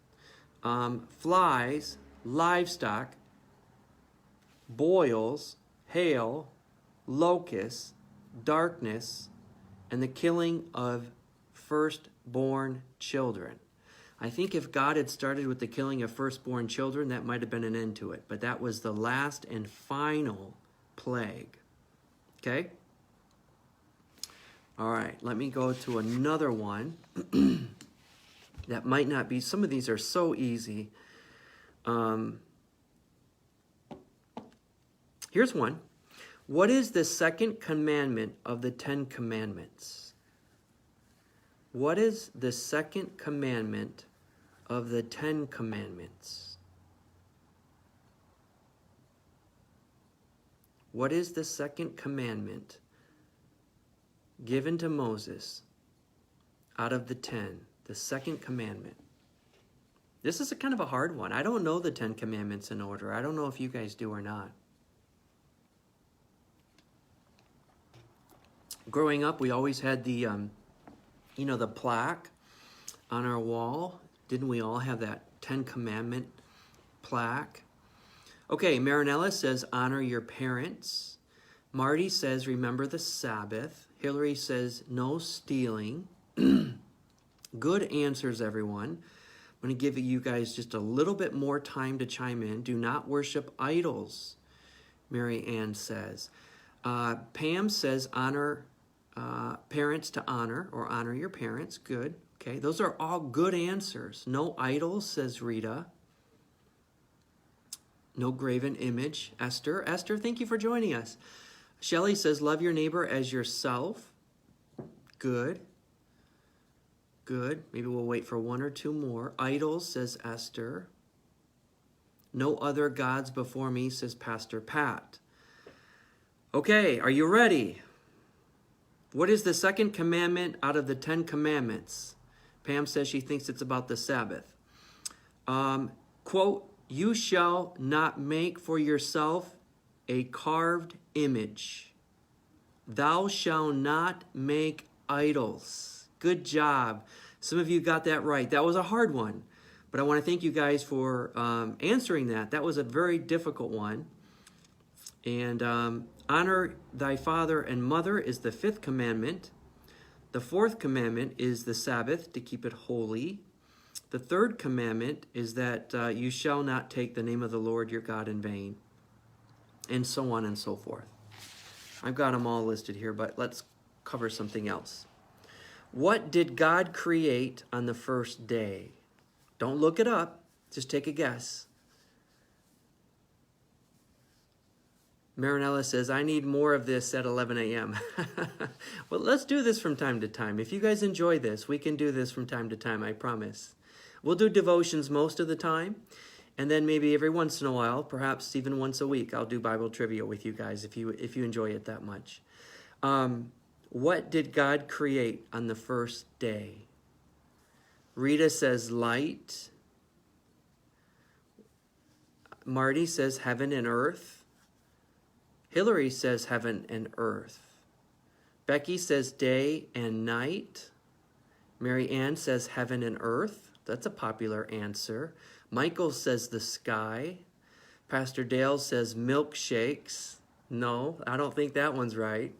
flies, livestock, boils, hail, locusts, darkness, and the killing of firstborn children. I think if God had started with the killing of firstborn children, that might have been an end to it. But that was the last and final plague. Okay? All right, let me go to another one that might not be, some of these are so easy. Here's one. What is the second commandment of the 10 commandments? What is the second commandment of the 10 commandments? What is the second commandment given to Moses out of the 10? The second commandment. This is a kind of a hard one. I don't know the 10 commandments in order. I don't know if you guys do or not. Growing up, we always had the, the plaque on our wall. Didn't we all have that 10 commandment plaque? Okay, Marinella says, honor your parents. Marty says, remember the Sabbath. Hillary says, no stealing. Good answers, everyone. I'm going to give you guys just a little bit more time to chime in. Do not worship idols, Mary Ann says. Pam says, honor parents to honor, or honor your parents. Good. Okay, those are all good answers. No idols, says Rita. No graven image. Esther, thank you for joining us. Shelley says, love your neighbor as yourself. Good. Good. Maybe we'll wait for one or two more. Idols, says Esther. No other gods before me, says Pastor Pat. Okay, are you ready? What is the second commandment out of the 10 commandments? Pam says she thinks it's about the Sabbath. Quote, you shall not make for yourself a carved image. Thou shalt not make idols. Good job. Some of you got that right. That was a hard one, but I want to thank you guys for answering that. That was a very difficult one. And honor thy father and mother is the 5th commandment. The 4th commandment is the Sabbath, to keep it holy. The 3rd commandment is that you shall not take the name of the Lord your God in vain. And so on and so forth. I've got them all listed here, but let's cover something else. What did God create on the first day? Don't look it up. Just take a guess. Marinella says, I need more of this at 11 a.m. Well, let's do this from time to time. If you guys enjoy this, we can do this from time to time, I promise. We'll do devotions most of the time, and then maybe every once in a while, perhaps even once a week, I'll do Bible trivia with you guys if you enjoy it that much. What did God create on the first day? Rita says light. Marty says heaven and earth. Hillary says heaven and earth. Becky says day and night. Mary Ann says heaven and earth. That's a popular answer. Michael says the sky. Pastor Dale says milkshakes. No, I don't think that one's right.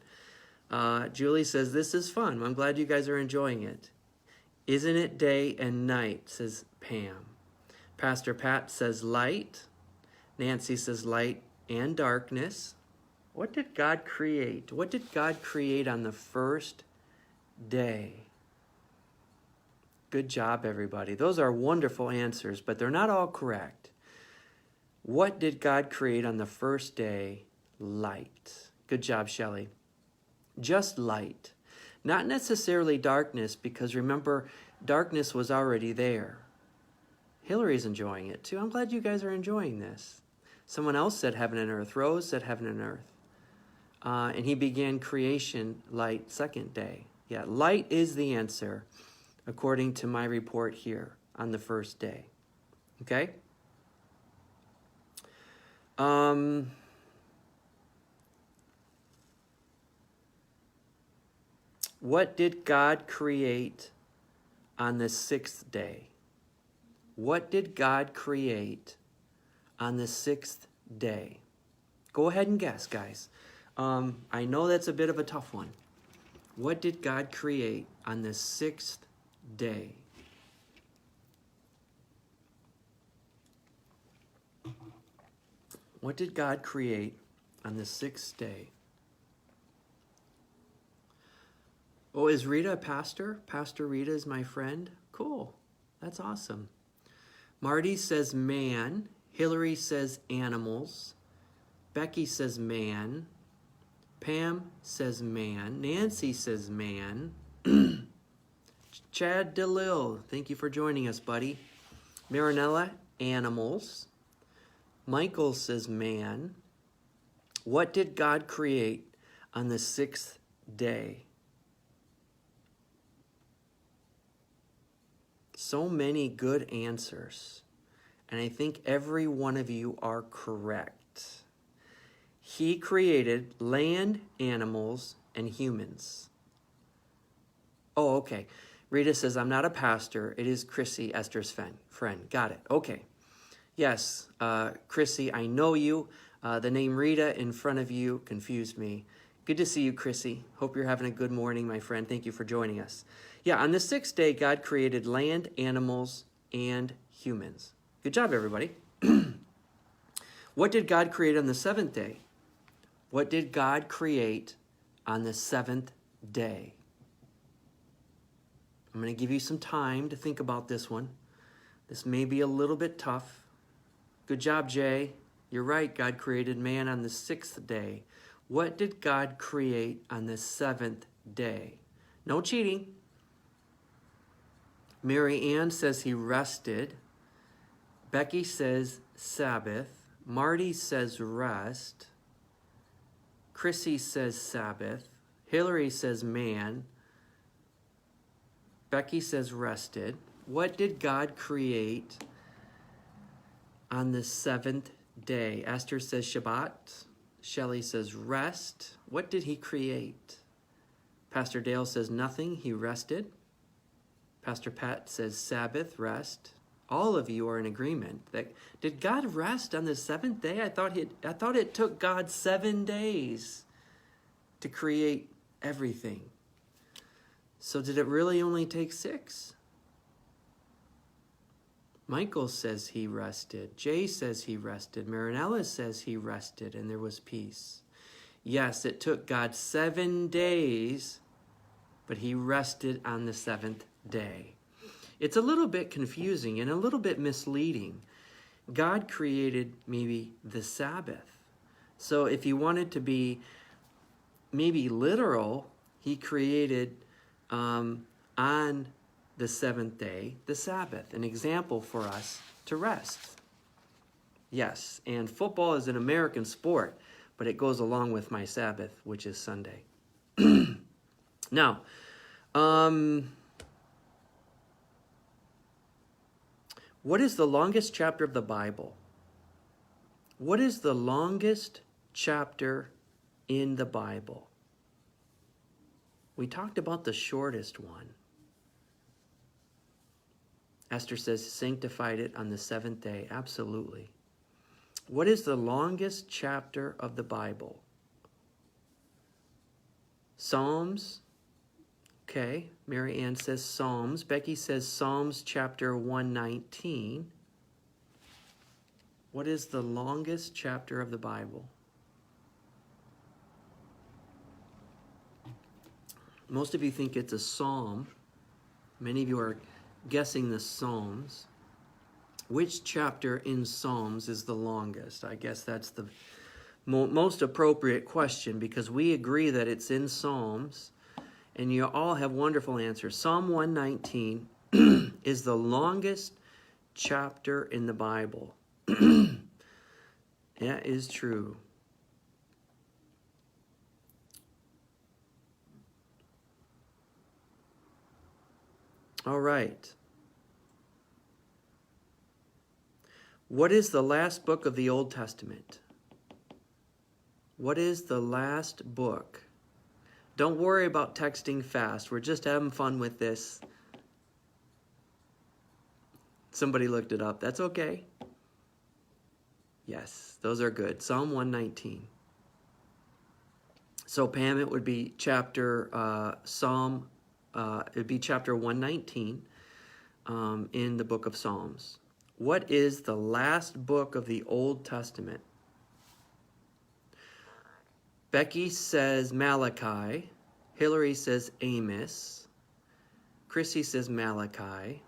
Julie says this is fun. I'm glad you guys are enjoying it. Isn't it day and night, says Pam. Pastor Pat says light. Nancy says light and darkness. What did God create? What did God create on the first day? Good job, everybody. Those are wonderful answers, but they're not all correct. What did God create on the first day? Light. Good job, Shelley. Just light. Not necessarily darkness, because remember, darkness was already there. Hillary's enjoying it too. I'm glad you guys are enjoying this. Someone else said heaven and earth. Rose said heaven and earth. And he began creation light second day. Yeah, light is the answer, according to my report here on the first day. Okay? What did God create on the 6th day? What did God create on the 6th day? Go ahead and guess, guys. I know that's a bit of a tough one. What did God create on the 6th day? What did God create on the 6th day? Oh, is Rita a pastor? Pastor Rita is my friend. Cool. That's awesome. Marty says man. Hillary says animals. Becky says man. Pam says man. Nancy says man. Chad DeLille, thank you for joining us, buddy. Marinella, animals. Michael says man. What did God create on the sixth day? So many good answers. And I think every one of you are correct. He created land, animals, and humans. Oh, okay. Rita says, I'm not a pastor. It is Chrissy, Esther's friend. Got it. Okay. Yes, Chrissy, I know you. The name Rita in front of you confused me. Good to see you, Chrissy. Hope you're having a good morning, my friend. Thank you for joining us. Yeah, on the sixth day, God created land, animals, and humans. Good job, everybody. What did God create on the seventh day? What did God create on the seventh day? I'm going to give you some time to think about this one. This may be a little bit tough. Good job, Jay. You're right. God created man on the sixth day. What did God create on the seventh day? No cheating. Mary Ann says he rested. Becky says Sabbath. Marty says rest. Chrissy says Sabbath. Hillary says man. Becky says rested. What did God create on the seventh day? Esther says Shabbat. Shelley says rest. What did he create? Pastor Dale says nothing. He rested. Pastor Pat says Sabbath, rest. All of you are in agreement that did God rest on the seventh day? I thought it took God 7 days to create everything. So did it really only take 6? Michael says he rested. Jay says he rested. Marinella says he rested and there was peace. Yes, it took God 7 days, but he rested on the 7th day. It's a little bit confusing and a little bit misleading. God created maybe the Sabbath. So if you wanted to be maybe literal, he created on the 7th day, the Sabbath, an example for us to rest. Yes, and football is an American sport, but it goes along with my Sabbath, which is Sunday. Now, what is the longest chapter of the Bible? What is the longest chapter in the Bible? We talked about the shortest one. Esther says, sanctified it on the 7th day. Absolutely. What is the longest chapter of the Bible? Psalms. Okay. Mary Ann says Psalms. Becky says Psalms chapter 119. What is the longest chapter of the Bible? Most of you think it's a psalm. Many of you are guessing the Psalms. Which chapter in Psalms is the longest? I guess that's the most appropriate question because we agree that it's in Psalms and you all have wonderful answers. Psalm 119 is the longest chapter in the Bible. That is true. All right. What is the last book of the Old Testament? What is the last book? Don't worry about texting fast. We're just having fun with this. Somebody looked it up. That's okay. Yes, those are good. Psalm 119. So Pam, it would be chapter it would be chapter 119 in the book of Psalms. What is the last book of the Old Testament? Becky says Malachi. Hillary says Amos. Chrissy says Malachi.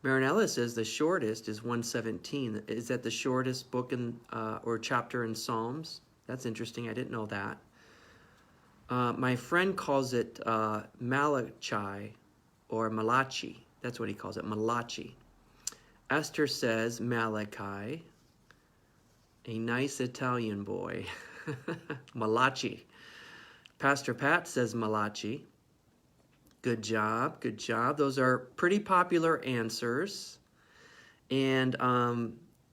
Marinella says the shortest is 117. Is that the shortest book in or chapter in Psalms? That's interesting. I didn't know that. My friend calls it Malachi or Malachi. That's what he calls it, Malachi. Esther says Malachi. A nice Italian boy. Malachi. Pastor Pat says Malachi. Good job, good job. Those are pretty popular answers. And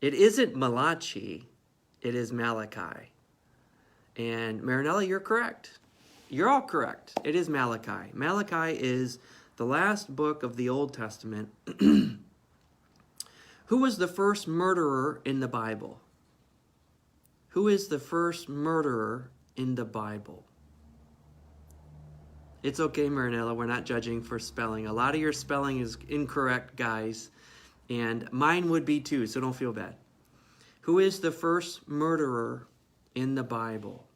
it isn't Malachi, it is Malachi. And Marinella, you're correct. You're all correct. It is Malachi. Malachi is the last book of the Old Testament. Who was the first murderer in the Bible? Who is the first murderer in the Bible? It's okay, Marinella. We're not judging for spelling. A lot of your spelling is incorrect, guys. And mine would be too, so don't feel bad. Who is the first murderer in the Bible?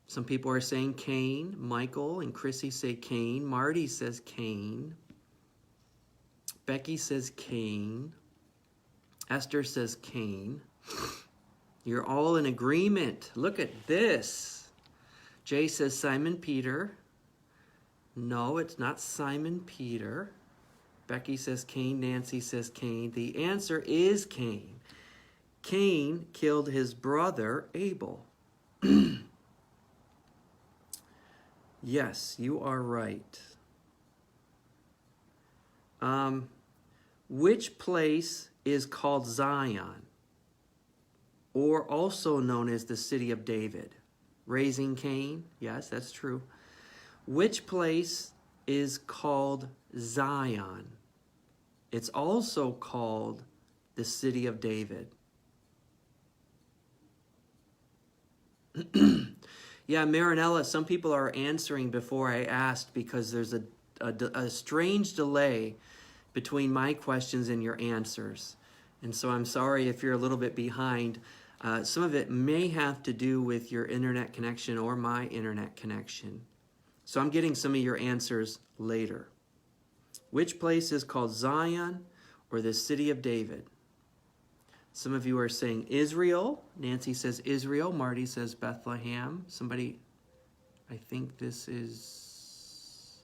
Some people are saying Cain. Michael and Chrissy say Cain. Marty says Cain. Becky says Cain. Esther says Cain. You're all in agreement. Look at this. Jay says Simon Peter. No, it's not Simon Peter. Becky says Cain. Nancy says Cain. The answer is Cain. Cain killed his brother Abel. Yes, you are right. Which place is called Zion, or also known as the city of David? Raising Cain? Yes, that's true. Which place is called Zion? It's also called the city of David. Yeah, Marinella, some people are answering before I asked because there's a strange delay between my questions and your answers. And so I'm sorry if you're a little bit behind. Some of it may have to do with your internet connection or my internet connection. So I'm getting some of your answers later. Which place is called Zion or the city of David? Some of you are saying Israel. Nancy says Israel. Marty says Bethlehem. Somebody, I think this is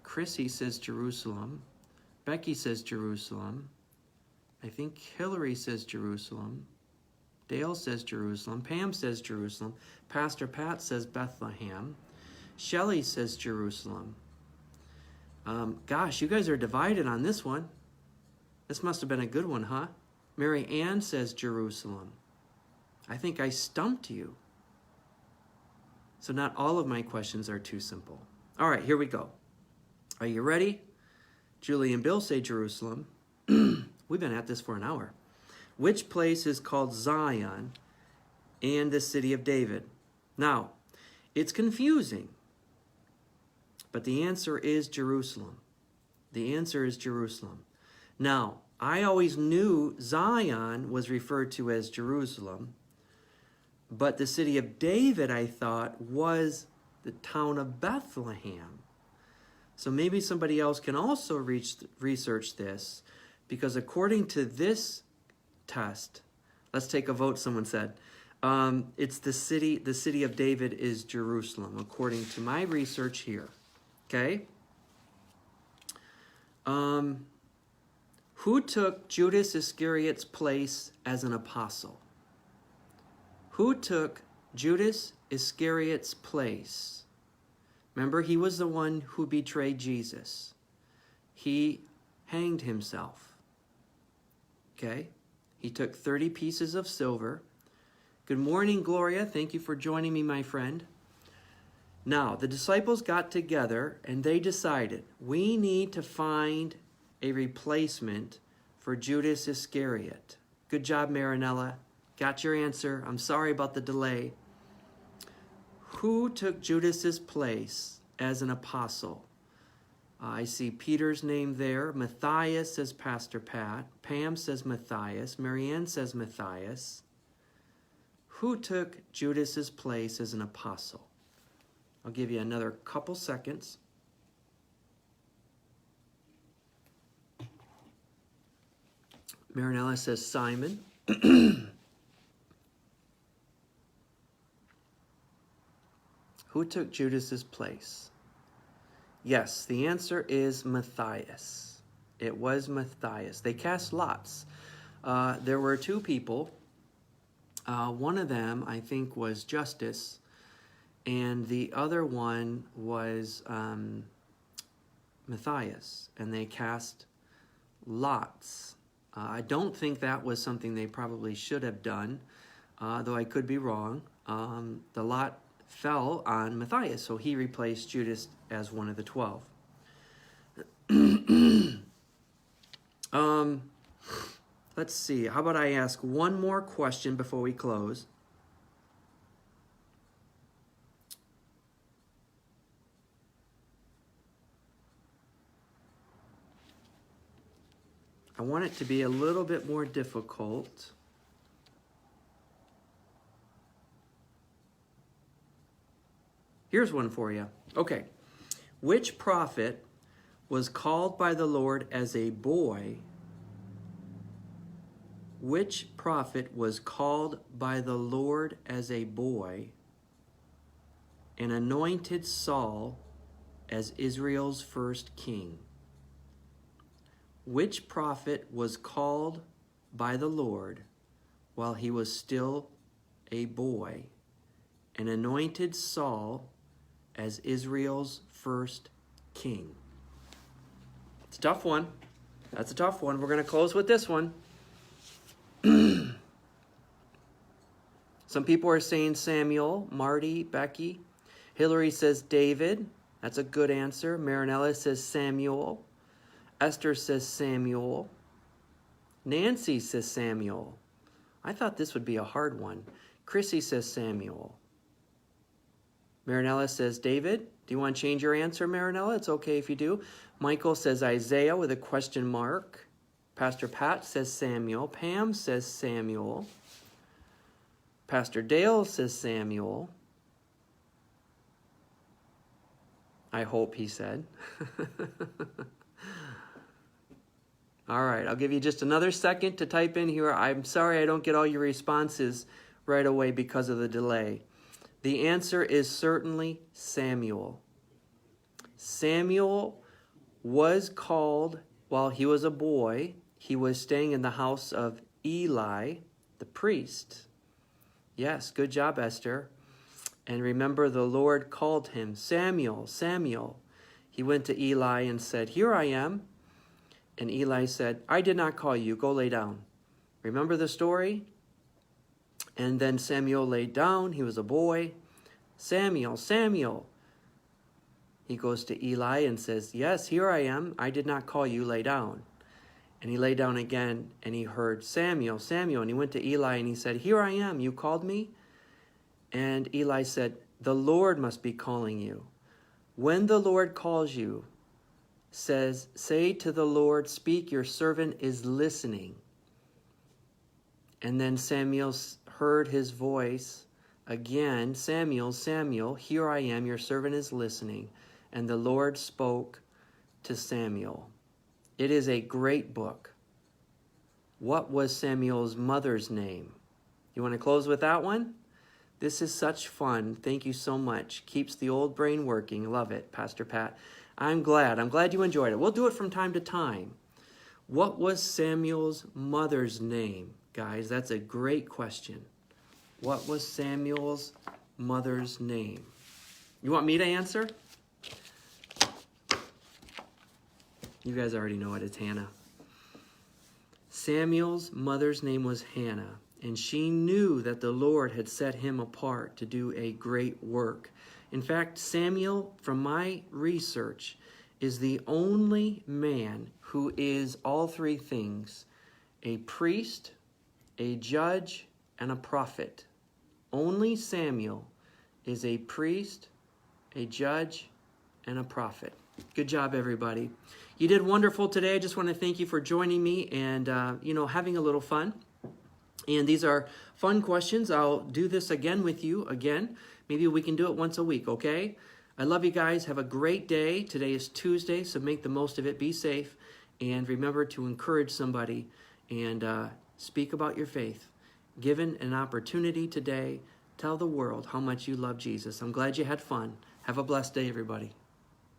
Chrissy says Jerusalem. Becky says Jerusalem. I think Hillary says Jerusalem. Dale says Jerusalem. Pam says Jerusalem. Pastor Pat says Bethlehem. Shelley says Jerusalem. Gosh, you guys are divided on this one. This must have been a good one, huh? Mary Ann says Jerusalem. I think I stumped you. So not all of my questions are too simple. All right, here we go. Are you ready? Julie and Bill say Jerusalem. We've been at this for an hour. Which place is called Zion and the city of David? Now, it's confusing, but the answer is Jerusalem. The answer is Jerusalem. Now, I always knew Zion was referred to as Jerusalem, but the city of David, I thought, was the town of Bethlehem. So maybe somebody else can also research this, because according to this test, let's take a vote, someone said, it's the city of David is Jerusalem, according to my research here. Okay? Who took Judas Iscariot's place as an apostle? Who took Judas Iscariot's place? Remember, he was the one who betrayed Jesus. He hanged himself. Okay? He took 30 pieces of silver. Good morning, Gloria. Thank you for joining me, my friend. Now, the disciples got together and they decided, we need to find a replacement for Judas Iscariot. Good job, Marinella. Got your answer. I'm sorry about the delay. Who took Judas's place as an apostle? I see Peter's name there. Matthias says Pastor Pat. Pam says Matthias. Marianne says Matthias. Who took Judas's place as an apostle? I'll give you another couple seconds. Marinella says Simon. Who took Judas's place? Yes, the answer is Matthias. It was Matthias. They cast lots. There were two people. One of them, I think, was Justus, and the other one was Matthias, and they cast lots. I don't think that was something they probably should have done, though I could be wrong. The lot fell on Matthias, so he replaced Judas as one of the 12. Let's see. How about I ask one more question before we close? I want it to be a little bit more difficult. Here's one for you. Okay. Which prophet was called by the Lord as a boy? Which prophet was called by the Lord as a boy and anointed Saul as Israel's first king? Which prophet was called by the Lord while he was still a boy and anointed Saul as Israel's first king? It's a tough one. That's a tough one. We're going to close with this one. Some people are saying Samuel. Marty, Becky. Hillary says David. That's a good answer. Marinella says Samuel. Esther says Samuel. Nancy says Samuel. I thought this would be a hard one. Chrissy says Samuel. Marinella says David. Do you want to change your answer, Marinella? It's okay if you do. Michael says Isaiah with a question mark. Pastor Pat says Samuel. Pam says Samuel. Pastor Dale says Samuel. I hope he said. All right, I'll give you just another second to type in here. I'm sorry I don't get all your responses right away because of the delay. The answer is certainly Samuel. Samuel was called while he was a boy. He was staying in the house of Eli, the priest. Yes, good job, Esther. And remember, the Lord called him, Samuel, Samuel. He went to Eli and said, "Here I am." And Eli said, "I did not call you. Go lay down." Remember the story? And then Samuel laid down. He was a boy. "Samuel, Samuel." He goes to Eli and says, "Yes, here I am. I did not call you. Lay down." And he lay down again, and he heard, "Samuel, Samuel." And he went to Eli and he said, "Here I am. You called me?" And Eli said, "The Lord must be calling you. When the Lord calls you, say to the Lord, 'Speak, your servant is listening.'" And then Samuel heard his voice again, "Samuel, Samuel, here I am, your servant is listening." And the Lord spoke to Samuel. It is a great book. What was Samuel's mother's name? You want to close with that one? This is such fun. Thank you so much. Keeps the old brain working. Love it, Pastor Pat. I'm glad you enjoyed it. We'll do it from time to time. What was Samuel's mother's name? Guys, that's a great question. What was Samuel's mother's name? You want me to answer? You guys already know it. It's Hannah. Samuel's mother's name was Hannah, and she knew that the Lord had set him apart to do a great work. In fact, Samuel, from my research, is the only man who is all three things: a priest, a judge, and a prophet. Only Samuel is a priest, a judge, and a prophet. Good job, everybody. You did wonderful today. I just want to thank you for joining me and, having a little fun. And these are fun questions. I'll do this again with you again. Maybe we can do it once a week, okay? I love you guys. Have a great day. Today is Tuesday, so make the most of it. Be safe. And remember to encourage somebody and speak about your faith. Given an opportunity today, tell the world how much you love Jesus. I'm glad you had fun. Have a blessed day, everybody.